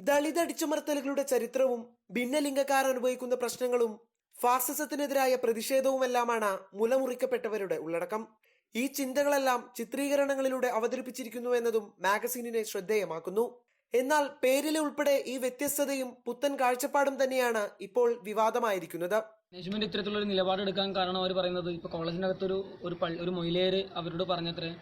ദളിത് അടിച്ചമർത്തലുകളുടെ ചരിത്രവും ഭിന്നലിംഗക്കാർ അനുഭവിക്കുന്ന പ്രശ്നങ്ങളും ഫാസിസത്തിനെതിരായ പ്രതിഷേധവുമെല്ലാമാണ് മുലമുറിക്കപ്പെട്ടവരുടെ ഉള്ളടക്കം. ഈ ചിന്തകളെല്ലാം ചിത്രീകരണങ്ങളിലൂടെ അവതരിപ്പിച്ചിരിക്കുന്നു എന്നതും മാഗസീനിനെ ശ്രദ്ധേയമാക്കുന്നു. എന്നാൽ പേരിലെ ഉൾപ്പെടെ ഈ വ്യത്യസ്തതയും പുത്തൻ കാഴ്ചപ്പാടും തന്നെയാണ് ഇപ്പോൾ വിവാദമായിരിക്കുന്നത്. മാനേജ്മെന്റ് ഇത്തരത്തിലുള്ള ഒരു നിലപാടെടുക്കാൻ കാരണം അവർ പറയുന്നത് ഇപ്പൊ കോളേജിനകത്തൊരു ഒരു മൊയിലേര് അവരോട് പറഞ്ഞത്രേ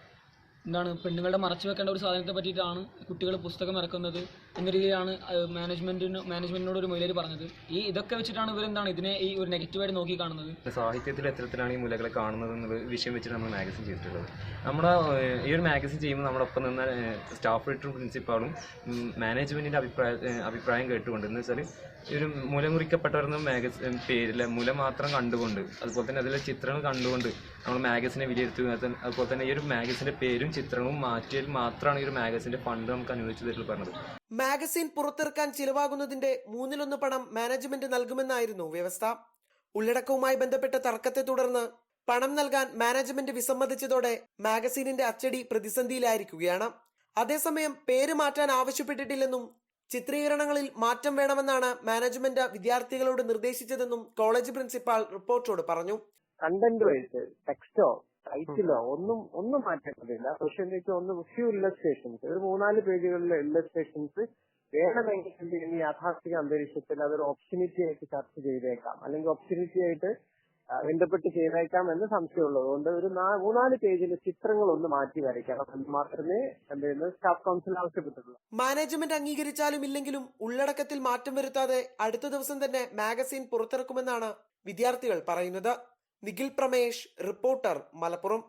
എന്താണ് പെണ്ണുങ്ങളുടെ മറച്ചു വെക്കേണ്ട ഒരു സാധനത്തെ പറ്റിയിട്ടാണ് കുട്ടികൾ പുസ്തകം ഇറക്കുന്നത് എന്ന രീതിയിലാണ് മാനേജ്മെന്റിനോട് ഒരു മൊയിലേര് പറഞ്ഞത്. ഇതൊക്കെ വെച്ചിട്ടാണ് ഇവരെന്താണ് ഇതിനെ ഈ ഒരു നെഗറ്റീവായിട്ട് നോക്കി കാണുന്നത്. സാഹിത്യത്തിൽ എത്തരത്തിലാണ് ഈ മുലകളെ കാണുന്നത് എന്നുള്ള വിഷയം വെച്ചിട്ട് നമ്മൾ മാഗസിൻ ചെയ്തിട്ടുള്ളത്. നമ്മുടെ ഈ ഒരു മാഗസിൻ ചെയ്യുമ്പോൾ നമ്മുടെ ഒപ്പം നിന്ന സ്റ്റാഫ് എഡിറ്ററും പ്രിൻസിപ്പാളും മാനേജ്മെന്റിന്റെ അഭിപ്രായം കേട്ടുകൊണ്ട് എന്ന് വെച്ചാൽ ഈ ഒരു മുലമുറിക്കപ്പെട്ടവരെന്ന മാഗസിൻ പേരിലെ മുല മാത്രം കണ്ടുകൊണ്ട് അതുപോലെ തന്നെ അതിലെ ചിത്രങ്ങൾ കണ്ടുകൊണ്ട് നമ്മൾ മാഗസിനെ വിലയിരുത്തുക. അതുപോലെ തന്നെ ഈ ഒരു മാഗസിന്റെ പേരും ചിത്രങ്ങളും മാറ്റിയാൽ മാത്രമാണ് ഈ ഒരു മാഗസിന്റെ ഫണ്ട് നമുക്ക് അനുവദിച്ചു തരുന്നത് പറഞ്ഞത്. മാഗസിൻ പുറത്തിറക്കാൻ ചിലവാകുന്നതിന്റെ 1/3 പണം മാനേജ്മെന്റ് നൽകുമെന്നായിരുന്നു വ്യവസ്ഥ. ഉള്ളടക്കവുമായി ബന്ധപ്പെട്ട തർക്കത്തെ തുടർന്ന് പണം നൽകാൻ മാനേജ്മെന്റ് വിസമ്മതിച്ചതോടെ മാഗസീനിന്റെ അച്ചടി പ്രതിസന്ധിയിലായിരിക്കുകയാണ്. അതേസമയം പേര് മാറ്റാൻ ആവശ്യപ്പെട്ടിട്ടില്ലെന്നും ചിത്രീകരണങ്ങളിൽ മാറ്റം വേണമെന്നാണ് മാനേജ്മെന്റ് വിദ്യാർത്ഥികളോട് നിർദ്ദേശിച്ചതെന്നും കോളേജ് പ്രിൻസിപ്പാൾ റിപ്പോർട്ടറോട് പറഞ്ഞു. കണ്ടന്റ് വൈസ് ടെക്സ്റ്റോ ടൈറ്റിലോ ഒന്നും മാറ്റേണ്ടതില്ല. പക്ഷെ ഫ്യൂ ഇല്ലസ്ട്രേഷൻസ്, ഒരു 3-4 പേജുകളിലെ ഇല്ലസ്ട്രേഷൻസ് വേണമെങ്കിൽ ഈ യാഥാർത്ഥിക അന്തരീക്ഷത്തിൽ അതൊരു ഓപ്ഷനിറ്റി ആയിട്ട് ചർച്ച ചെയ്തേക്കാം, അല്ലെങ്കിൽ ഓപ്ഷനിറ്റി ആയിട്ട് ബന്ധപ്പെട്ട് ചെയ്തേക്കാം എന്ന് സംശയമുള്ളത് കൊണ്ട് ഒരു 3-4 പേജിൽ ചിത്രങ്ങൾ ഒന്ന് മാറ്റി വരയ്ക്കണം എന്ന് മാത്രമേ സ്റ്റാഫ് കൗൺസിൽ ആവശ്യപ്പെട്ടുള്ളൂ. മാനേജ്മെന്റ് അംഗീകരിച്ചാലും ഇല്ലെങ്കിലും ഉള്ളടക്കത്തിൽ മാറ്റം വരുത്താതെ അടുത്ത ദിവസം തന്നെ മാഗസീൻ പുറത്തിറക്കുമെന്നാണ് വിദ്യാർത്ഥികൾ പറയുന്നത്. നിഖിൽ പ്രമേഷ്, റിപ്പോർട്ടർ, മലപ്പുറം.